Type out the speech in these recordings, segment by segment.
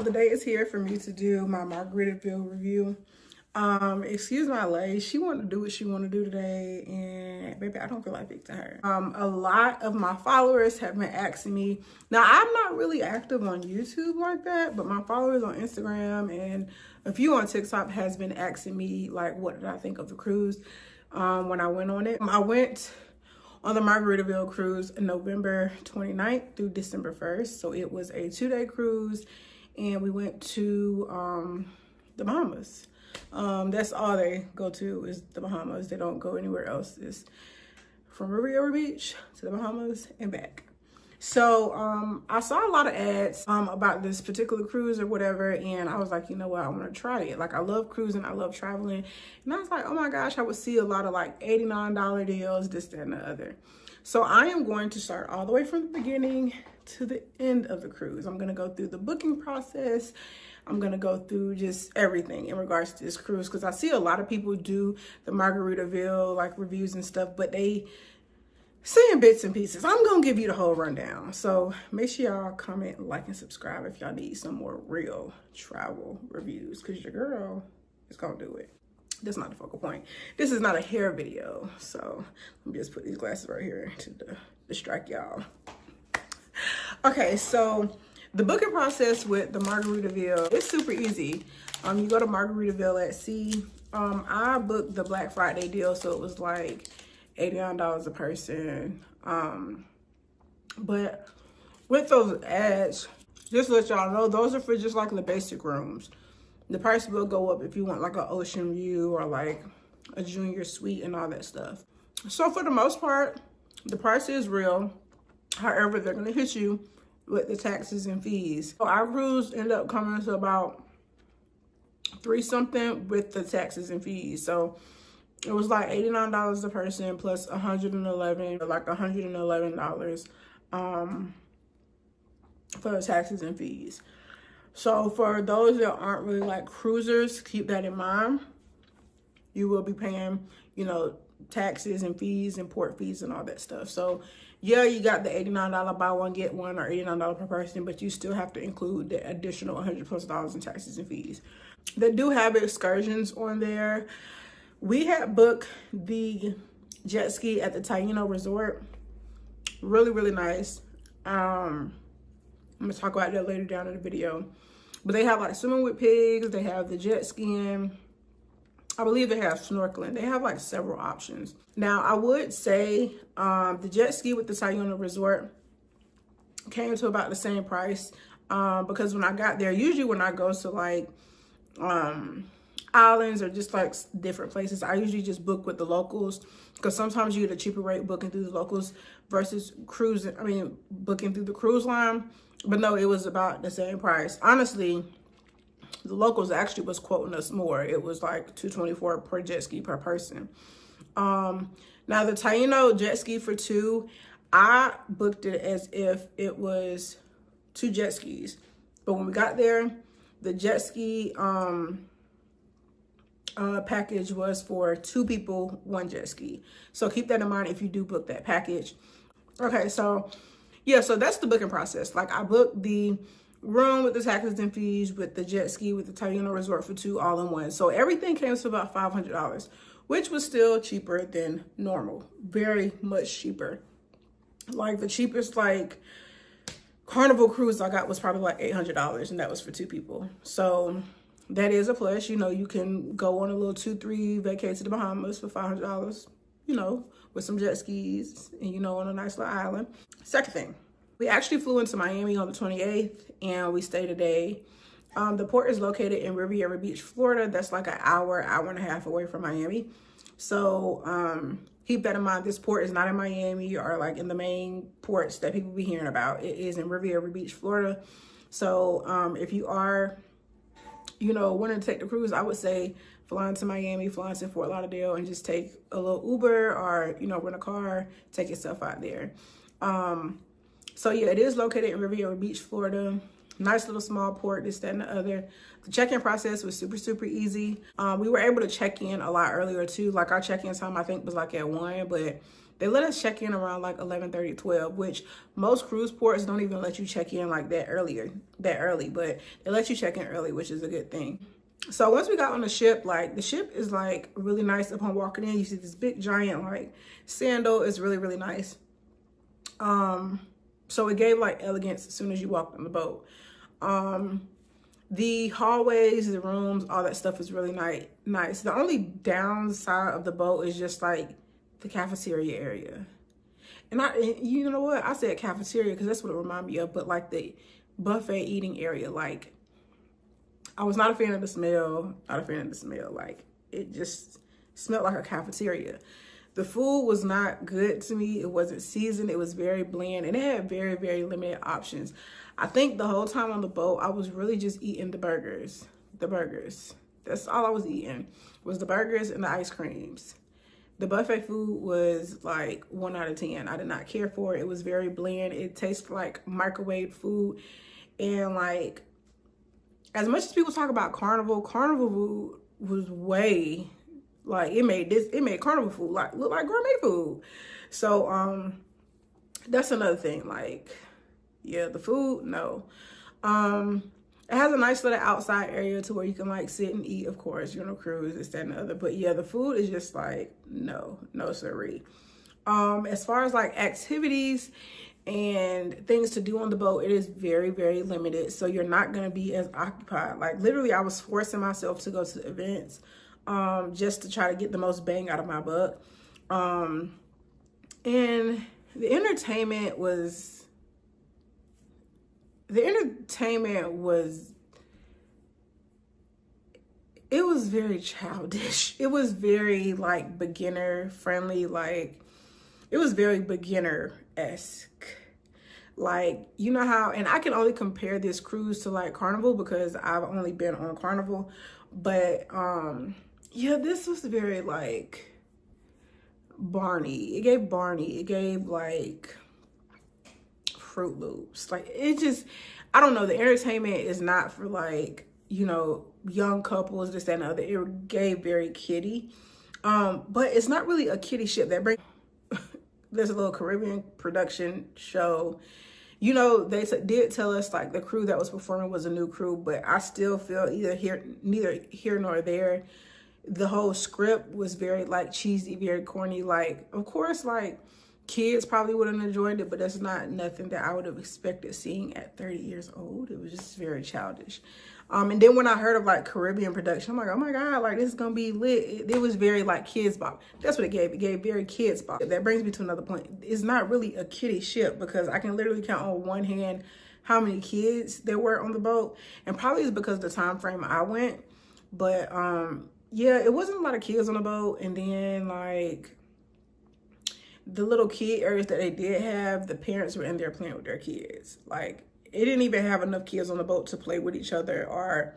So the day is here for me to do my Margaritaville review. Excuse my lady, she wanted to do what she wanted to do today, and baby, I don't feel like fixing her. A lot of my followers have been asking me. Now, I'm not really active on YouTube like that, but my followers on Instagram and a few on TikTok has been asking me, like, what did I think of the cruise when I went on it. I went on the Margaritaville cruise November 29th through December 1st. So it was a 2-day cruise, and we went to the Bahamas. That's all they go to is the Bahamas. They don't go anywhere else. It's from Riviera Beach to the Bahamas and back. So I saw a lot of ads about this particular cruise or whatever, and I was like, you know what, I want to try it. Like, I love cruising, I love traveling, and I was like, oh my gosh, I would see a lot of like $89 deals, this, that, and the other. So I am going to start all the way from the beginning to the end of the cruise. I'm going to go through the booking process. I'm going to go through just everything in regards to this cruise, because I see a lot of people do the Margaritaville like reviews and stuff, but they saying bits and pieces. I'm gonna give you the whole rundown. So make sure y'all comment, like, and subscribe if y'all need some more real travel reviews, because your girl is gonna do it. That's not the focal point. This is not a hair video, so let me just put these glasses right here to distract y'all. Okay, so the booking process with the Margaritaville is super easy. You go to Margaritaville at sea. I booked the Black Friday deal, so it was like $89 a person. But with those ads, just to let y'all know, those are for just like the basic rooms. The price will go up if you want like an ocean view or like a junior suite and all that stuff. So for the most part, the price is real. However, they're gonna hit you with the taxes and fees. So our cruise ended up coming to about $3 something with the taxes and fees. So it was like $89 a person plus $111 for the taxes and fees. So for those that aren't really like cruisers, keep that in mind. You will be paying, you know, taxes and fees and port fees and all that stuff. So yeah, you got the $89 buy one get one or $89 per person, but you still have to include the additional $100+ in taxes and fees. They do have excursions on there. We had booked the jet ski at the Taino Resort. Really, really nice. I'm gonna talk about that later down in the video. But they have like swimming with pigs. They have the jet skiing. I believe they have snorkeling. They have like several options. Now, I would say the jet ski with the Taino Resort came to about the same price because when I got there, usually when I go to like islands or just like different places, I usually just book with the locals, because sometimes you get a cheaper rate booking through the locals versus booking through the cruise line. But no, it was about the same price. Honestly, the locals actually was quoting us more. It was like $224 per jet ski per person. Now the Taino jet ski for two, I booked it as if it was 2 jet skis. But when we got there, the jet ski package was for 2 people, 1 jet ski. So keep that in mind if you do book that package. Okay, so yeah, so that's the booking process. Like, I booked the room with the taxes and fees, with the jet ski, with the Taino Resort for 2 all in one. So everything came to about $500, which was still cheaper than normal. Very much cheaper. Like, the cheapest like Carnival cruise I got was probably like $800, and that was for 2 people. So that is a plus. You know, you can go on a little 2-3 vacay to the Bahamas for $500, you know, with some jet skis and, you know, on a nice little island. Second thing, we actually flew into Miami on the 28th, and we stayed a day. The port is located in Riviera Beach, Florida. That's like an hour and a half away from Miami. So keep that in mind. This port is not in Miami or like in the main ports that people be hearing about. It is in Riviera Beach, Florida. So if you are, you know, wanting to take the cruise, I would say fly into Miami, fly into Fort Lauderdale, and just take a little Uber or, you know, rent a car, take yourself out there. So yeah, it is located in Riviera Beach, Florida. Nice little small port, this, that, and the other. The check-in process was super, super easy. We were able to check in a lot earlier too. Like, our check-in time, I think, was like at 1, but They let us check in around like 11:30, 12, which most cruise ports don't even let you check in like that early, but they let you check in early, which is a good thing. So once we got on the ship, like the ship is like really nice. Upon walking in, you see this big giant like sandal. It's really, really nice. So it gave like elegance as soon as you walked on the boat. The hallways, the rooms, all that stuff is really nice. The only downside of the boat is just like the cafeteria area. And you know what? I said cafeteria because that's what it reminded me of, but like the buffet eating area, like I was not a fan of the smell, Like it just smelled like a cafeteria. The food was not good to me. It wasn't seasoned. It was very bland and it had very, very limited options. I think the whole time on the boat, I was really just eating the burgers. That's all I was eating was the burgers and the ice creams. The buffet food was like 1 out of 10. I did not care for it. It was very bland. It tasted like microwave food. And like, as much as people talk about Carnival food was way, like it made Carnival food like look like gourmet food. So that's another thing. Like, yeah, the food, no. It has a nice little outside area to where you can like sit and eat, of course, you know, cruise, this, that, and the other. But yeah, the food is just like, no siree. As far as like activities and things to do on the boat, it is very, very limited. So you're not going to be as occupied. Like literally, I was forcing myself to go to the events just to try to get the most bang out of my buck. And the entertainment was it was very childish. It was very like beginner friendly. Like it was very beginner-esque. Like, you know how, and I can only compare this cruise to like Carnival because I've only been on Carnival. But yeah, this was very like Barney. It gave like Fruit Loops. Like it just, I don't know, the entertainment is not for like, you know, young couples, this, that, and the other. It gave very kiddie. But it's not really a kiddie ship. There's a little Caribbean production show. You know, they did tell us like the crew that was performing was a new crew, but I still feel neither here nor there. The whole script was very like cheesy, very corny. Like, of course, like kids probably would have enjoyed it, but that's not nothing that I would have expected seeing at 30 years old. It was just very childish. And then when I heard of like Caribbean production, I'm like, oh my God, like this is gonna be lit. It was very like kids bop. That's what it gave. It gave very kids bop. That brings me to another point. It's not really a kiddie ship because I can literally count on one hand how many kids there were on the boat. And probably it's because of the time frame I went. But yeah, it wasn't a lot of kids on the boat. And then like the little kid areas that they did have, the parents were in there playing with their kids. Like it didn't even have enough kids on the boat to play with each other or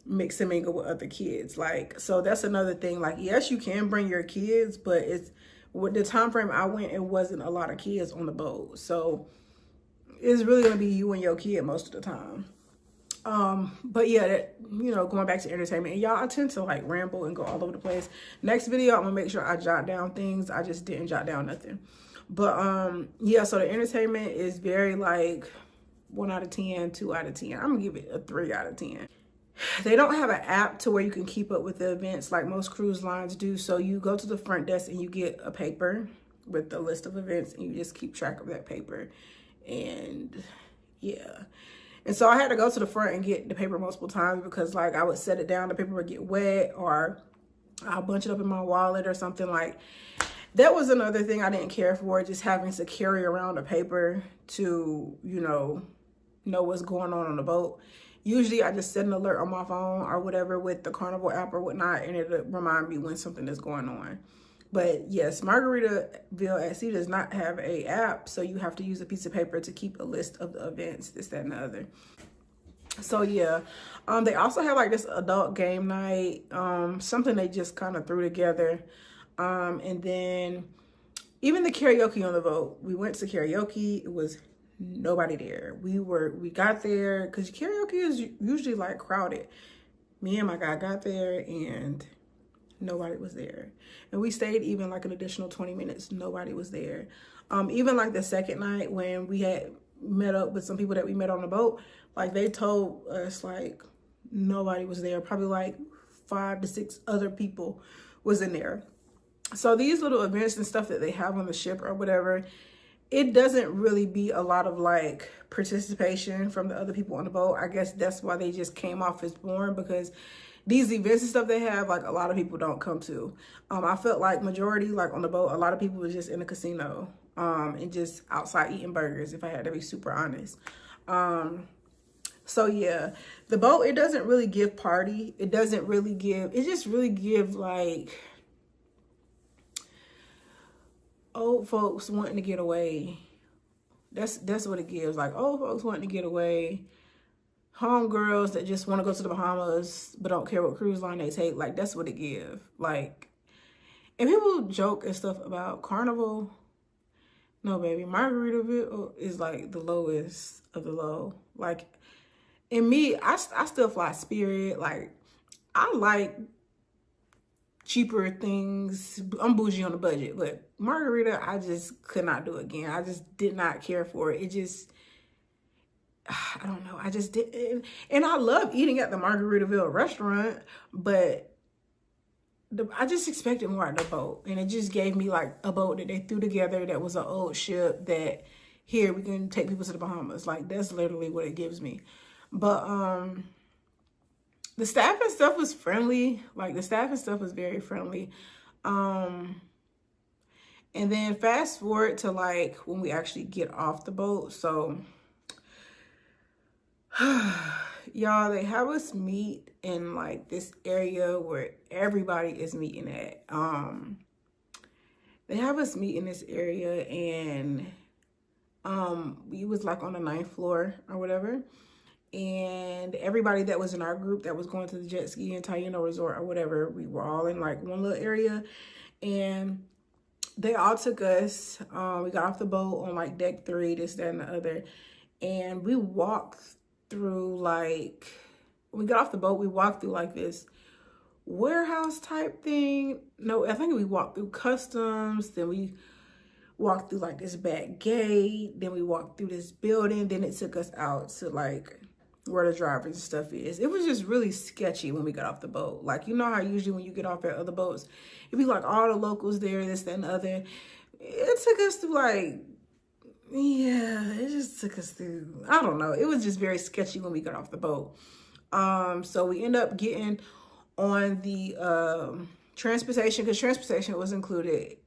mix and mingle with other kids. Like, so that's another thing. Like, yes, you can bring your kids, but it's with the time frame I went, it wasn't a lot of kids on the boat. So it's really gonna be you and your kid most of the time. But yeah, that, you know, going back to entertainment, and y'all, I tend to like ramble and go all over the place. Next video, I'm gonna make sure I jot down things. I just didn't jot down nothing. But yeah, so the entertainment is very like 1 out of 10, 2 out of 10. I'm gonna give it a 3 out of 10. They don't have an app to where you can keep up with the events like most cruise lines do. So you go to the front desk and you get a paper with the list of events and you just keep track of that paper. And yeah. And so I had to go to the front and get the paper multiple times because like I would set it down, the paper would get wet, or I'll bunch it up in my wallet or something. Like that was another thing I didn't care for, just having to carry around a paper to, you know what's going on the boat. Usually I just set an alert on my phone or whatever with the Carnival app or whatnot, and it'll remind me when something is going on. But yes, Margaritaville at sea does not have a app, so you have to use a piece of paper to keep a list of the events, this, that, and the other. So yeah, they also have like this adult game night, something they just kind of threw together. And then even the karaoke on the boat, we went to karaoke. It was nobody there. We got there because karaoke is usually like crowded. Me and my guy got there and nobody was there. And we stayed even like an additional 20 minutes, nobody was there. Even like the second night when we had met up with some people that we met on the boat, like they told us like nobody was there. Probably like 5 to 6 other people was in there. So these little events and stuff that they have on the ship or whatever, it doesn't really be a lot of like participation from the other people on the boat. I guess that's why they just came off as boring, because these events and stuff they have, like a lot of people don't come to. I felt like majority, like on the boat, a lot of people were just in the casino and just outside eating burgers, if I had to be super honest. So yeah, the boat, it doesn't really give party. It doesn't really give, it just really give like old folks wanting to get away. That's what it gives. Like old folks wanting to get away. Homegirls that just want to go to the Bahamas but don't care what cruise line they take. Like that's what it gives. Like, and people joke and stuff about Carnival. No, baby, Margaritaville is like the lowest of the low. Like, and me, I still fly Spirit. Like, I like cheaper things. I'm bougie on the budget, but Margarita, I just could not do again. I just did not care for it. It just, I don't know. I just didn't. And I love eating at the Margaritaville restaurant, but I just expected more at the boat. And it just gave me like a boat that they threw together that was an old ship that, here, we can take people to the Bahamas. Like, that's literally what it gives me. But the staff and stuff was friendly. Like, the staff and stuff was very friendly. And then fast forward to like when we actually get off the boat. So y'all, they have us meet in like this area where everybody is meeting at. They have us meet in this area, and we was like on the 9th floor or whatever. And everybody that was in our group that was going to the jet ski and Taino Resort or whatever, we were all in like one little area, and they all took us. We got off the boat on like deck 3, this, that, and the other. And we walked through like, when we got off the boat, we walked through like this warehouse type thing. No, I think we walked through customs. Then we walked through like this back gate. Then we walked through this building. Then it took us out to like where the drivers and stuff is. It was just really sketchy when we got off the boat. Like, you know how usually when you get off at other boats, it'd be like all the locals there, this, that, and the other. It took us through like, yeah, it just took us through, I don't know. It was just very sketchy when we got off the boat. So we end up getting on the transportation, because transportation was included.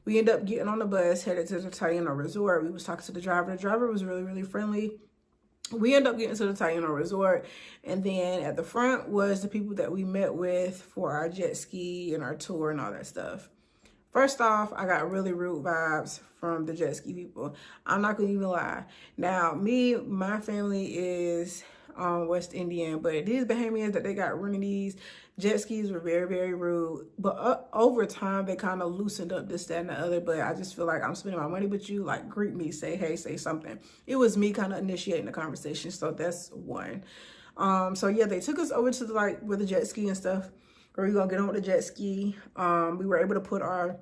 We end up getting on the bus, headed to the Taino Resort. We was talking to the driver. The driver was really, really friendly. We end up getting to the Taino Resort, and then at the front was the people that we met with for our jet ski and our tour and all that stuff. First off, I got really rude vibes from the jet ski people. I'm not gonna even lie. Now, my family is West Indian, but these Bahamians that they got running these jet skis were very, very rude. But over time, they kind of loosened up this, that, and the other. But I just feel like I'm spending my money with you. Like, greet me, say hey, say something. It was me kind of initiating the conversation. So that's one. So yeah, they took us over to the, like, with the jet ski and stuff. Where we gonna get on with the jet ski. We were able to put our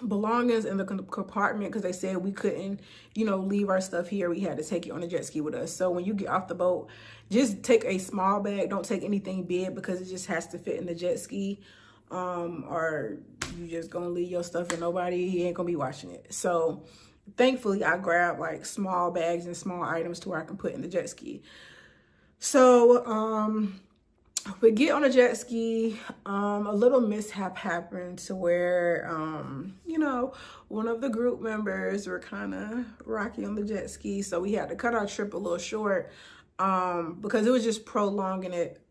belongings in the compartment because they said we couldn't, you know, leave our stuff here. We had to take it on the jet ski with us. So when you get off the boat, just take a small bag. Don't take anything big because it just has to fit in the jet ski. Or you just gonna leave your stuff and nobody ain't gonna be watching it. So thankfully I grabbed like small bags and small items to where I can put in the jet ski. So we get on a jet ski. A little mishap happened to where, you know, one of the group members were kind of rocky on the jet ski. So we had to cut our trip a little short because it was just prolonging it,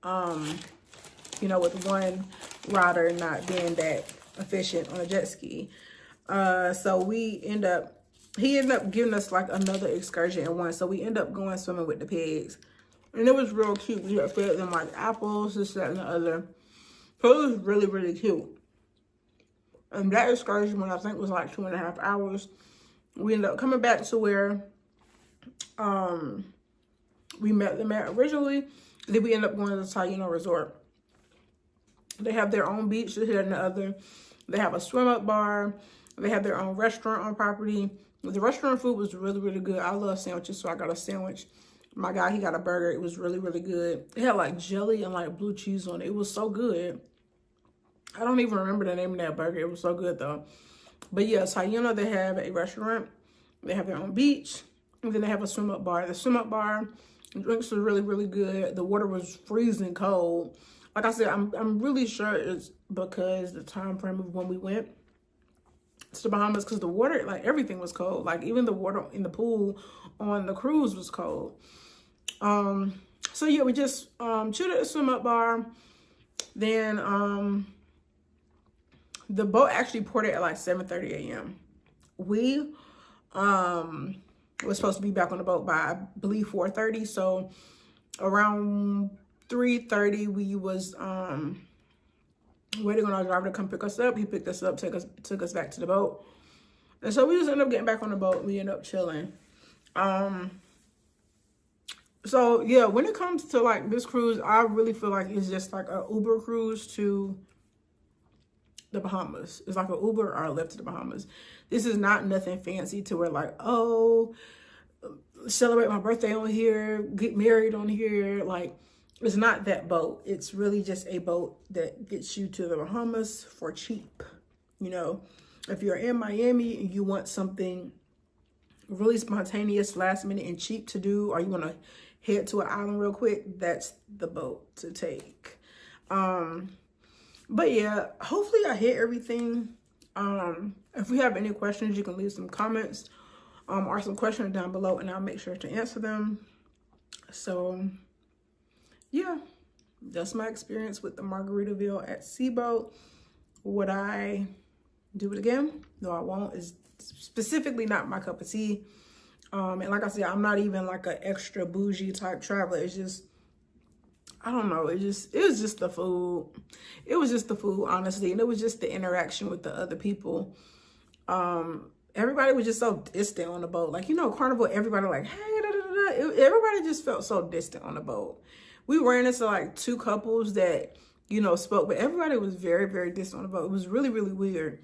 you know, with one rider not being that efficient on a jet ski. So he ended up giving us like another excursion at once. So we ended up going swimming with the pigs. And it was real cute. We had fed them like apples, this, that, and the other. So it was really, really cute. And that excursion, I think, was like 2.5 hours. We ended up coming back to where we met them at originally. Then we ended up going to the Taino Resort. They have their own beach here and the other. They have a swim up bar. They have their own restaurant on property. The restaurant food was really, really good. I love sandwiches, so I got a sandwich. My guy, he got a burger. It was really, really good. It had like jelly and like blue cheese on it. It was so good. I don't even remember the name of that burger. It was so good though. But yes, Hyena, they have a restaurant. They have their own beach. And then they have a swim up bar. The swim up bar, drinks were really, really good. The water was freezing cold. Like I said, I'm really sure it's because the time frame of when we went to the Bahamas, because the water, like everything was cold. Like even the water in the pool on the cruise was cold. So yeah, we just chilled at the swim up bar. Then the boat actually ported at like 7:30 a.m. We was supposed to be back on the boat by, I believe, 4:30. So around 3:30 we was waiting on our driver to come pick us up. He picked us up, took us back to the boat. And so we just ended up getting back on the boat. We ended up chilling. So yeah, when it comes to like this cruise, I really feel like it's just like a Uber cruise to the Bahamas. It's like an Uber or a Lyft to the Bahamas. This is not nothing fancy to where like, oh, celebrate my birthday on here, get married on here. Like, it's not that boat. It's really just a boat that gets you to the Bahamas for cheap. You know, if you're in Miami and you want something really spontaneous, last minute and cheap to do, or you want to head to an island real quick, that's the boat to take. But yeah, hopefully I hit everything. If we have any questions, you can leave some comments or some questions down below, and I'll make sure to answer them. So yeah, that's my experience with the Margaritaville at Seaboat. Would I do it again? No, I won't. It's specifically not my cup of tea. And like I said, I'm not even like an extra bougie type traveler. It's just, I don't know. It was just the food. It was just the food, honestly. And it was just the interaction with the other people. Everybody was just so distant on the boat. Like, you know, Carnival, everybody like, hey, da, da, da, da. Everybody just felt so distant on the boat. We ran into like two couples that, you know, spoke, but everybody was very, very distant on the boat. It was really, really weird.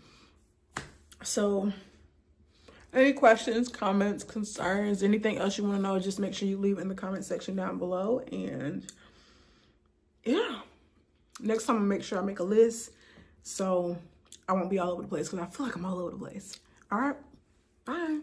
So any questions, comments, concerns, anything else you want to know, just make sure you leave in the comment section down below. And yeah, next time I'll make sure I make a list so I won't be all over the place, because I feel like I'm all over the place. All right, bye.